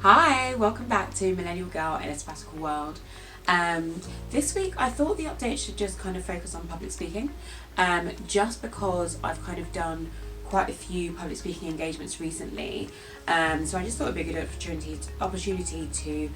Hi, welcome back to Millennial Girl in a Sabbatical World. This week I thought the update should just kind of focus on public speaking, just because I've kind of done quite a few public speaking engagements recently. So I just thought it'd be a good opportunity to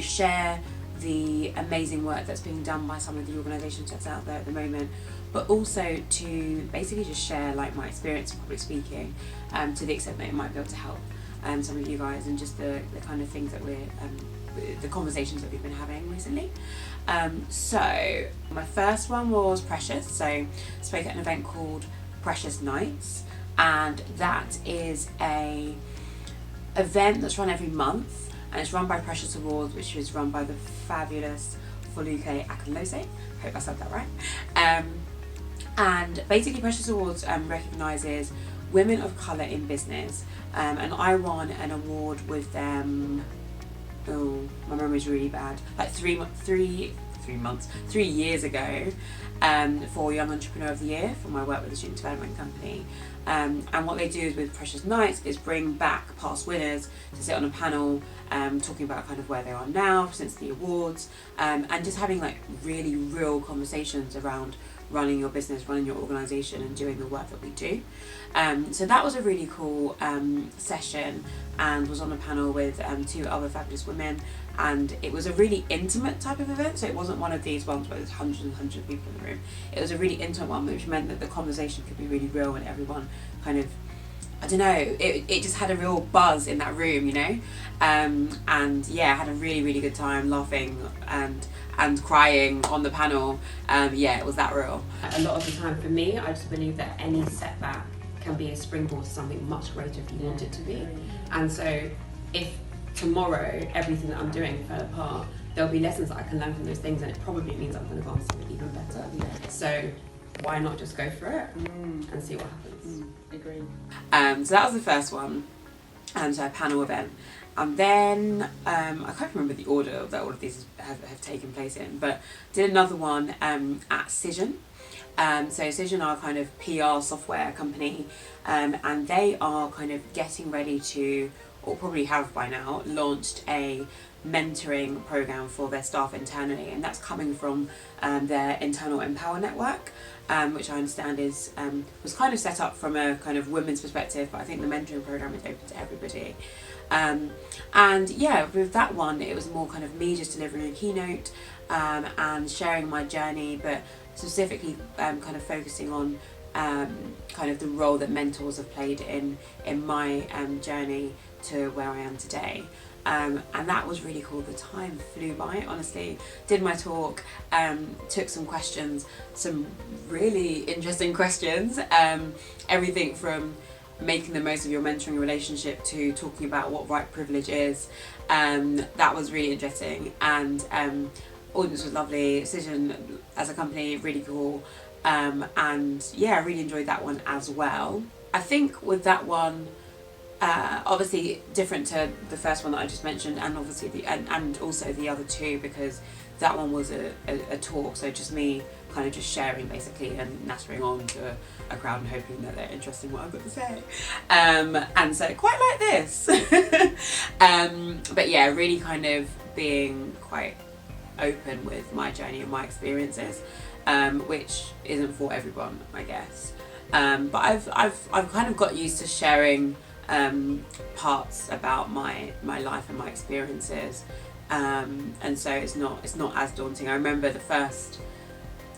share the amazing work that's being done by some of the organisations that's out there at the moment, but also to basically just share like my experience of public speaking to the extent that it might be able to help some of you guys, and just the kind of things that the conversations that we've been having recently. So my first one was Precious. So I spoke at an event called Precious Nights, and that is a event that's run every month, and it's run by Precious Awards, which is run by the fabulous Foluke Akinlose. Hope I said that right. And basically Precious Awards recognises women of colour in business, and I won an award with them. Oh, my memory's really bad. Like 3 years ago, for Young Entrepreneur of the Year for my work with the Student Development Company. And what they do is with Precious Nights is bring back past winners to sit on a panel, talking about kind of where they are now since the awards, and just having like really real conversations around running your business, running your organisation, and doing the work that we do. So that was a really cool session, and was on a panel with 2 other fabulous women, and it was a really intimate type of event. So it wasn't one of these ones where there's hundreds and hundreds of people in the room. It was a really intimate one, which meant that the conversation could be really real, and everyone kind of, I don't know, it just had a real buzz in that room, you know. And yeah, I had a really, really good time laughing and crying on the panel. Yeah, it was that real. A lot of the time for me, I just believe that any setback can be a springboard to something much greater if you want it to be. And so if tomorrow everything that I'm doing fell apart, there'll be lessons that I can learn from those things, and it probably means I'm going to go on something even better. So why not just go for it and see what happens? Agreed. So that was the first one, so a panel event. And then I can't remember the order that all of these have taken place in, but did another one at Cision. So Cision are kind of PR software company, and they are kind of getting ready to, or probably have by now, launched a mentoring program for their staff internally, and that's coming from their internal Empower network, which I understand is was kind of set up from a kind of women's perspective, but I think the mentoring program is open to everybody. And yeah, with that one, it was more kind of me just delivering a keynote and sharing my journey, but specifically kind of focusing on kind of the role that mentors have played in my journey to where I am today. And that was really cool. The time flew by, honestly. Did my talk, took some questions, some really interesting questions, everything from making the most of your mentoring relationship to talking about what right privilege is. That was really interesting, and audience was lovely. Cision as a company, really cool, and yeah, I really enjoyed that one as well. I think with that one, obviously different to the first one that I just mentioned, and obviously and also the other two, because that one was a talk, so just me kind of just sharing basically and nattering on to a crowd and hoping that they're interested in what I've got to say. And so quite like this. But yeah, really kind of being quite open with my journey and my experiences, which isn't for everyone, I guess. But I've kind of got used to sharing parts about my life and my experiences, and so it's not as daunting. I remember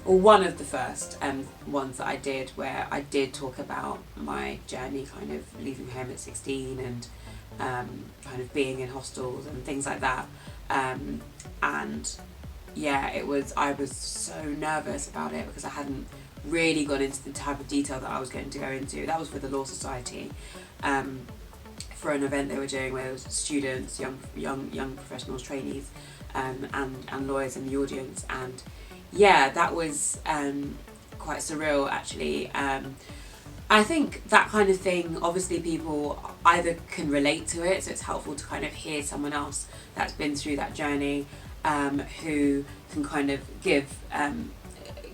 one of the first ones that I did, where I did talk about my journey, kind of leaving home at 16 and kind of being in hostels and things like that, and yeah, I was so nervous about it because I hadn't really gone into the type of detail that I was going to go into. That was for the Law Society, for an event they were doing where there was students, young professionals, trainees, and lawyers in the audience, and yeah, that was quite surreal actually. I think that kind of thing, obviously people either can relate to it, so it's helpful to kind of hear someone else that's been through that journey, who can kind of give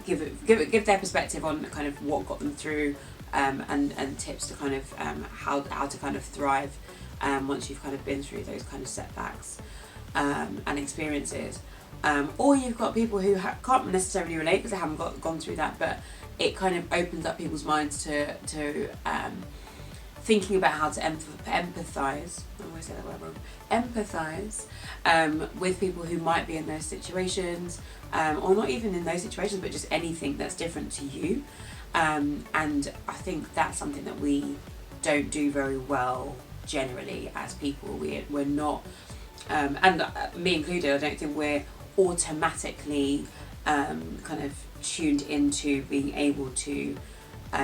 their perspective on kind of what got them through, and tips to kind of how to kind of thrive once you've kind of been through those kind of setbacks and experiences. Or you've got people who can't necessarily relate because they haven't gone through that, but it kind of opens up people's minds to thinking about how to empathise. I always say that word wrong. Empathise with people who might be in those situations, or not even in those situations, but just anything that's different to you. And I think that's something that we don't do very well generally as people. We're not, and me included, I don't think we're automatically kind of tuned into being able to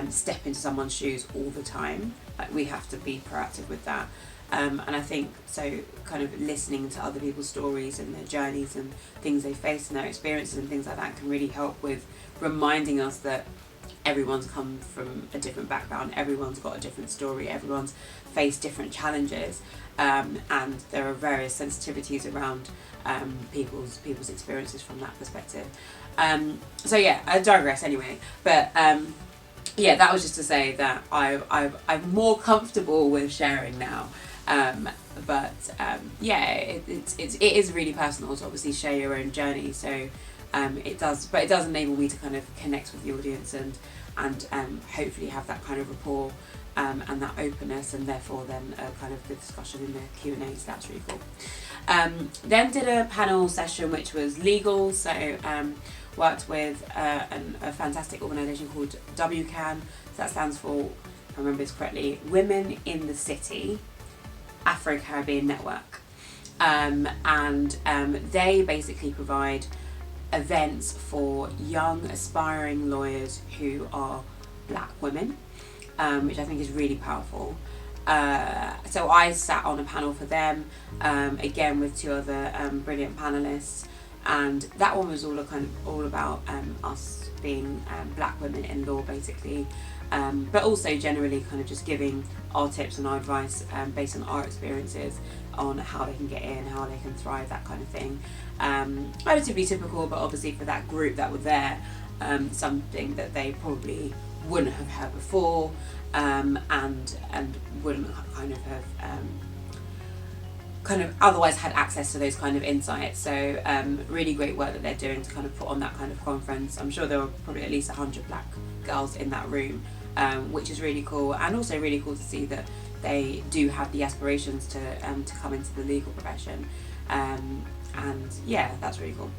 step into someone's shoes all the time. Like, we have to be proactive with that. And I think so kind of listening to other people's stories and their journeys and things they face and their experiences and things like that can really help with reminding us that everyone's come from a different background, everyone's got a different story, everyone's faced different challenges, and there are various sensitivities around people's experiences from that perspective. So yeah, I digress anyway, but yeah, that was just to say that I'm more comfortable with sharing now. But yeah, it is really personal to obviously share your own journey. So it does enable me to kind of connect with the audience and hopefully have that kind of rapport and that openness, and therefore then kind of the discussion in the Q&A. So that's really cool. Then did a panel session which was legal. So worked with a fantastic organisation called WCAN. So that stands for, if I remember this correctly, Women in the City Afro-Caribbean Network. And they basically provide events for young aspiring lawyers who are black women, which I think is really powerful. So I sat on a panel for them, again with two other brilliant panelists, and that one was all about us being black women in law, basically, but also generally kind of just giving our tips and our advice based on our experiences on how they can get in, how they can thrive, that kind of thing. Relatively typical, but obviously for that group that were there, something that they probably wouldn't have heard before, and wouldn't kind of have kind of otherwise had access to those kind of insights. So really great work that they're doing to kind of put on that kind of conference. I'm sure there were probably at least 100 black girls in that room, which is really cool, and also really cool to see that they do have the aspirations to come into the legal profession, and yeah, that's really cool.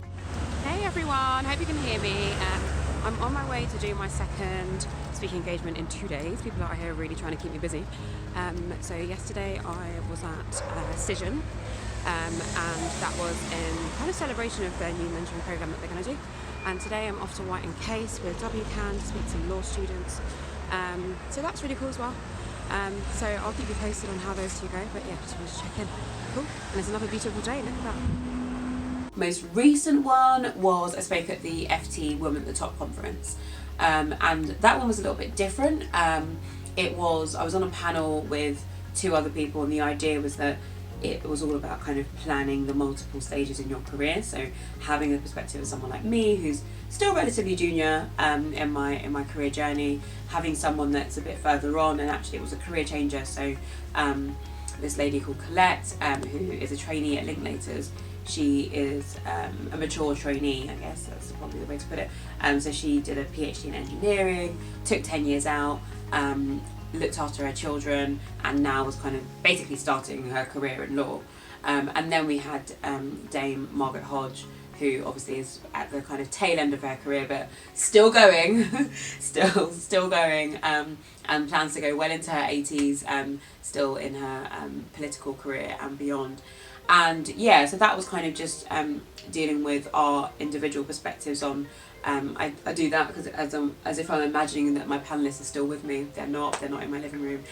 Hey everyone, hope you can hear me. I'm on my way to do my second speaking engagement in 2 days. People out here are really trying to keep me busy. So yesterday I was at Cision, and that was in kind of celebration of their new mentoring program that they're going to do. And today I'm off to White & Case with WCAN to speak to some law students. So that's really cool as well. So I'll keep you posted on how those two go. But yeah, just wanted to check in. Cool. And it's another beautiful day. Look at that. Most recent one was I spoke at the FT Women at the Top conference, and that one was a little bit different. I was on a panel with two other people, and the idea was that it was all about kind of planning the multiple stages in your career. So having the perspective of someone like me who's still relatively junior in my career journey, having someone that's a bit further on, and actually it was a career changer. So this lady called Colette, who is a trainee at Linklaters. She is a mature trainee, I guess that's probably the way to put it. So she did a PhD in engineering, took 10 years out, looked after her children, and now was kind of basically starting her career in law. And then we had Dame Margaret Hodge, who obviously is at the kind of tail end of her career, but still going, still going, and plans to go well into her 80s, still in her political career and beyond. And yeah, so that was kind of just dealing with our individual perspectives on. I do that because as if I'm imagining that my panelists are still with me. They're not in my living room.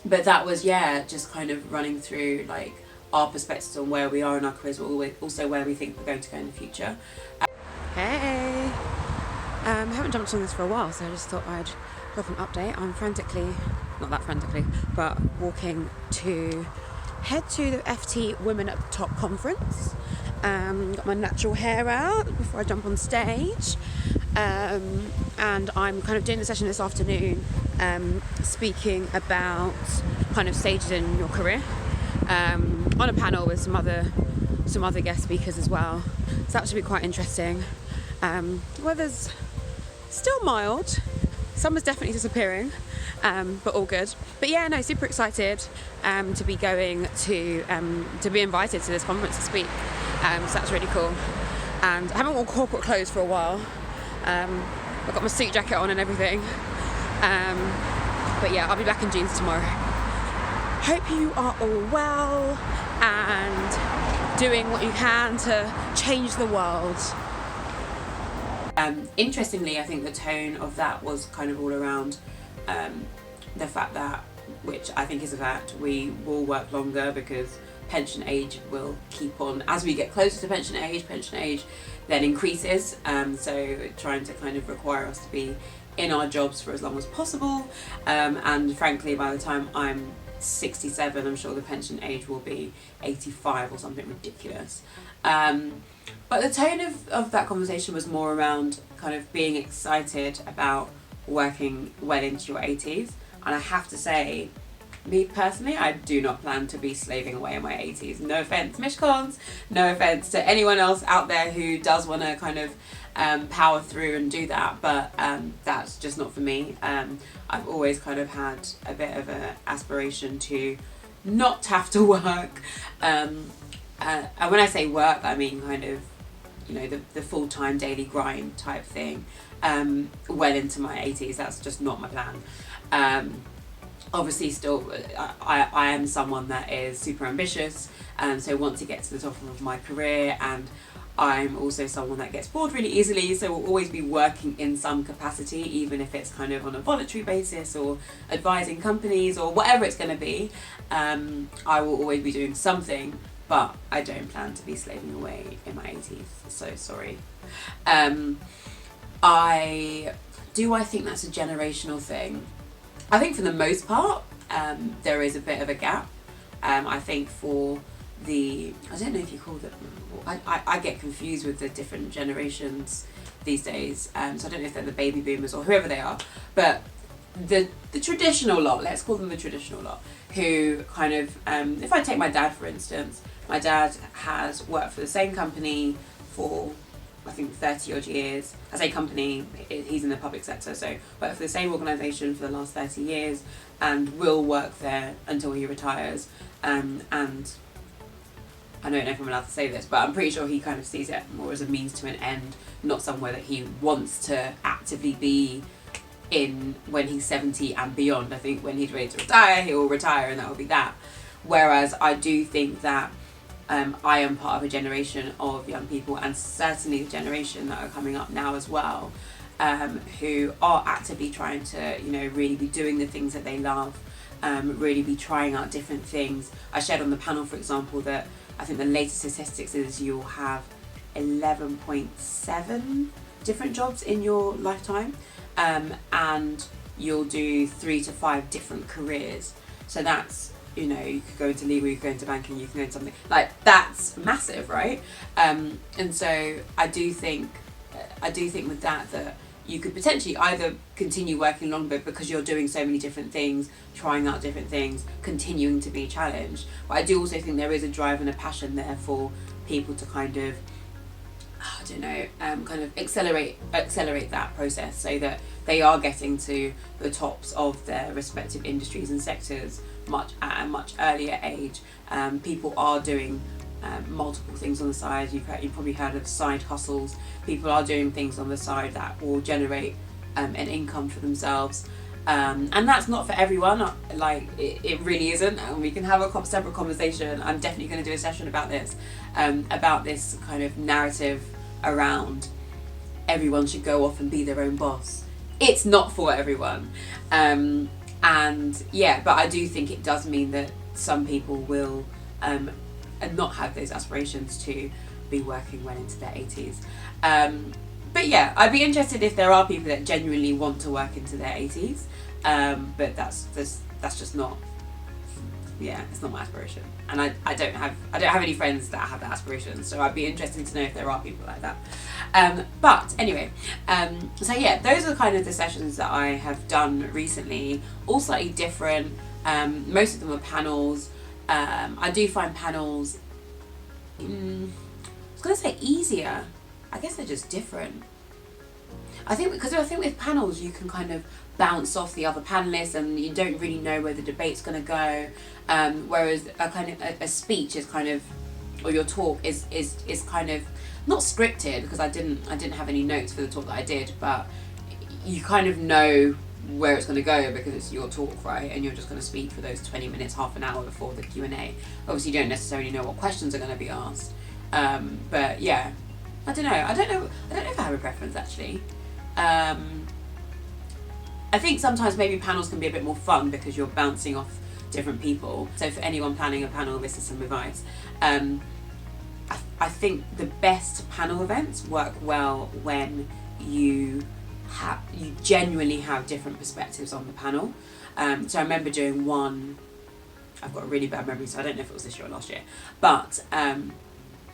But that was, yeah, just kind of running through like our perspectives on where we are in our careers, but also where we think we're going to go in the future. Hey, I haven't jumped on this for a while, so I just thought I'd drop an update. I'm not that frantically, but walking to head to the FT Women at the Top conference. Got my natural hair out before I jump on stage. and I'm kind of doing the session this afternoon, speaking about kind of stages in your career, on a panel with some other guest speakers as well. So that should be quite interesting. Weather's still mild, summer's definitely disappearing, but all good. But yeah, no, super excited to be going to be invited to this conference to speak. So that's really cool. And I haven't worn corporate clothes for a while. I've got my suit jacket on and everything. But yeah, I'll be back in jeans tomorrow. Hope you are all well and doing what you can to change the world. Interestingly, I think the tone of that was kind of all around the fact that, which I think is a fact, we will work longer because pension age will keep on, as we get closer to pension age then increases, so trying to kind of require us to be in our jobs for as long as possible, and frankly by the time I'm 67 I'm sure the pension age will be 85 or something ridiculous. But the tone of that conversation was more around kind of being excited about working well into your 80s, and I have to say, me personally, I do not plan to be slaving away in my 80s. No offence, Mishcons, no offence to anyone else out there who does want to kind of power through and do that, but that's just not for me. I've always kind of had a bit of an aspiration to not have to work. And when I say work, I mean kind of, you know, the full-time daily grind type thing, well into my 80s. That's just not my plan. Obviously still I am someone that is super ambitious, and so want to get to the top of my career, and I'm also someone that gets bored really easily, so will always be working in some capacity, even if it's kind of on a voluntary basis or advising companies or whatever it's going to be. I will always be doing something, but I don't plan to be slaving away in my 80s, so sorry. I think that's a generational thing. I think for the most part, there is a bit of a gap. I think for I don't know if you call them, I get confused with the different generations these days, so I don't know if they're the baby boomers or whoever they are, but the traditional lot, let's call them the traditional lot, who kind of, if I take my dad for instance, my dad has worked for the same company for I think 30 odd years. As a company, he's in the public sector, so worked for the same organisation for the last 30 years and will work there until he retires. And I don't know if I'm allowed to say this, but I'm pretty sure he kind of sees it more as a means to an end, not somewhere that he wants to actively be in when he's 70 and beyond. I think when he's ready to retire, he will retire and that will be that. Whereas I do think that I am part of a generation of young people, and certainly the generation that are coming up now as well, who are actively trying to, you know, really be doing the things that they love, really be trying out different things. I shared on the panel, for example, that I think the latest statistics is you'll have 11.7 different jobs in your lifetime, and you'll do 3 to 5 different careers. So that's, you know, you could go into legal, you could go into banking, you can go into something like that's massive, right? And so I do think with that you could potentially either continue working longer because you're doing so many different things, trying out different things, continuing to be challenged. But I do also think there is a drive and a passion there for people to kind of, I don't know, kind of accelerate that process so that they are getting to the tops of their respective industries and sectors at a much earlier age. People are doing multiple things on the side. You've probably heard of side hustles. People are doing things on the side that will generate an income for themselves. And that's not for everyone, it really isn't, and we can have a separate conversation. I'm definitely going to do a session about this kind of narrative around everyone should go off and be their own boss. It's not for everyone. And yeah, but I do think it does mean that some people will not have those aspirations to be working well into their 80s. But yeah, I'd be interested if there are people that genuinely want to work into their 80s, but that's just not yeah, it's not my aspiration, and I don't have any friends that have that aspiration. So I'd be interested to know if there are people like that. But anyway, so yeah, those are kind of the sessions that I have done recently, all slightly different. Most of them are panels. I do find panels, I was gonna say easier. I guess they're just different. I think with panels you can kind of bounce off the other panelists and you don't really know where the debate's going to go. Whereas a speech is kind of, or your talk is kind of not scripted, because I didn't have any notes for the talk that I did, but you kind of know where it's going to go because it's your talk, right? And you're just going to speak for those 20 minutes, half an hour before the Q&A. Obviously you don't necessarily know what questions are going to be asked. But yeah, I don't know if I have a preference actually. I think sometimes maybe panels can be a bit more fun because you're bouncing off different people. So for anyone planning a panel, this is some advice. I think the best panel events work well when you genuinely have different perspectives on the panel. So I remember doing one, I've got a really bad memory, so I don't know if it was this year or last year, but I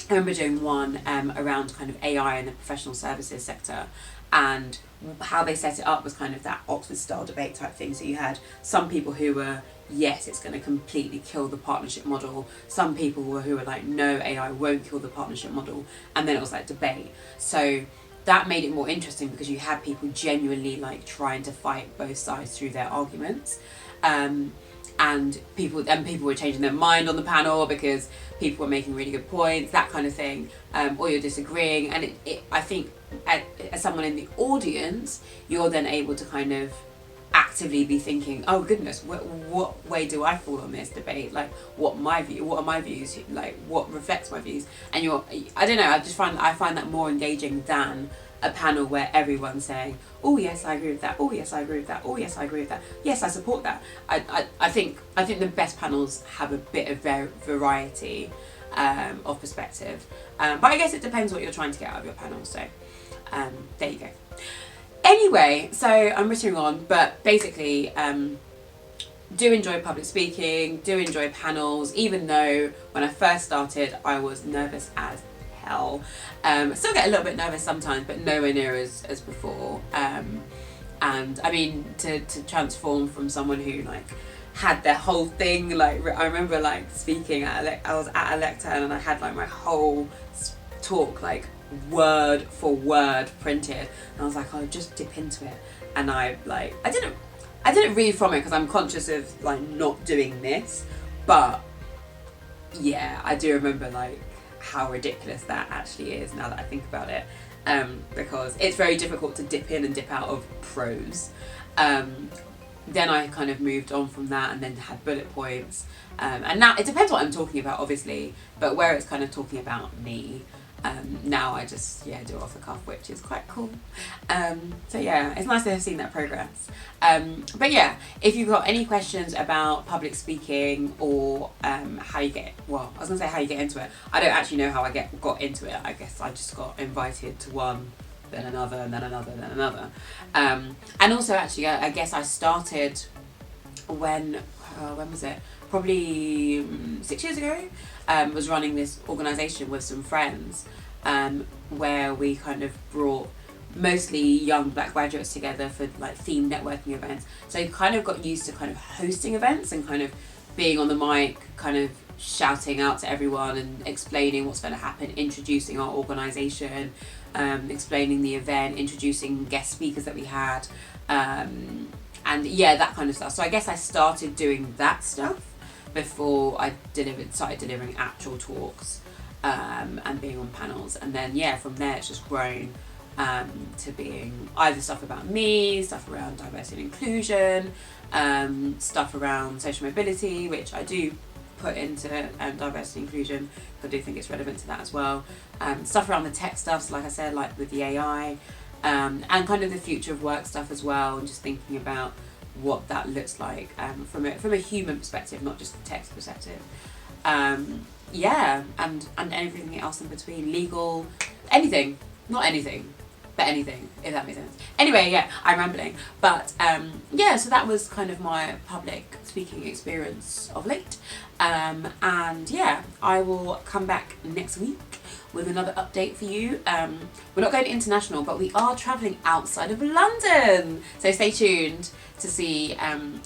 remember doing one around kind of AI in the professional services sector, and how they set it up was kind of that Oxford style debate type thing. So you had some people who were, yes, it's going to completely kill the partnership model. Some people who were like, no, AI won't kill the partnership model. And then it was like debate. So that made it more interesting because you had people genuinely like trying to fight both sides through their arguments. And people were changing their mind on the panel because people were making really good points, that kind of thing, or you're disagreeing. And I think as someone in the audience, you're then able to kind of actively be thinking, oh goodness, what way do I fall on this debate? Like, what are my views? Like, what reflects my views? And I don't know, I find that more engaging than a panel where everyone's saying, oh yes, I agree with that, oh yes, I agree with that, oh yes, I agree with that, yes, I support that. I think the best panels have a bit of variety of perspective, but I guess it depends what you're trying to get out of your panel. So there you go. Anyway, so I'm rittering on, but basically do enjoy public speaking, do enjoy panels, even though when I first started I was nervous as hell. Still get a little bit nervous sometimes, but nowhere near as before. And I mean, to transform from someone who like had their whole thing, like I remember like speaking I was at a lectern and I had like my whole talk like word for word printed, and I was like, I'll just dip into it, and I didn't read from it because I'm conscious of like not doing this, but yeah, I do remember like how ridiculous that actually is now that I think about it, because it's very difficult to dip in and dip out of prose. Then I kind of moved on from that and then had bullet points, and now it depends what I'm talking about obviously, but where it's kind of talking about me, now I just do it off the cuff, which is quite cool. So yeah, it's nice to have seen that progress. But yeah, if you've got any questions about public speaking or how you get into it, I don't actually know how I got into it. I guess I just got invited to one, then another, and then another, then another. And also actually I guess I started when was it? Probably 6 years ago. Was running this organisation with some friends, where we kind of brought mostly young black graduates together for like themed networking events. So I kind of got used to kind of hosting events and kind of being on the mic, kind of shouting out to everyone and explaining what's going to happen, introducing our organisation, explaining the event, introducing guest speakers that we had, and yeah, that kind of stuff. So I guess I started doing that stuff before I started delivering actual talks, and being on panels, and then from there it's just grown to being either stuff about me, stuff around diversity and inclusion, stuff around social mobility, which I do put into diversity and inclusion. I do think it's relevant to that as well. Stuff around the tech stuff, so like I said, like with the AI, and kind of the future of work stuff as well, and just thinking about what that looks like from a human perspective, not just a text perspective. And everything else in between, legal, anything, not anything, for anything, if that makes sense. Anyway, yeah, I'm rambling. But yeah, so that was kind of my public speaking experience of late. And yeah, I will come back next week with another update for you. We're not going international, but we are travelling outside of London. So stay tuned to see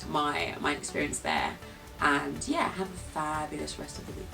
my experience there. And yeah, have a fabulous rest of the week.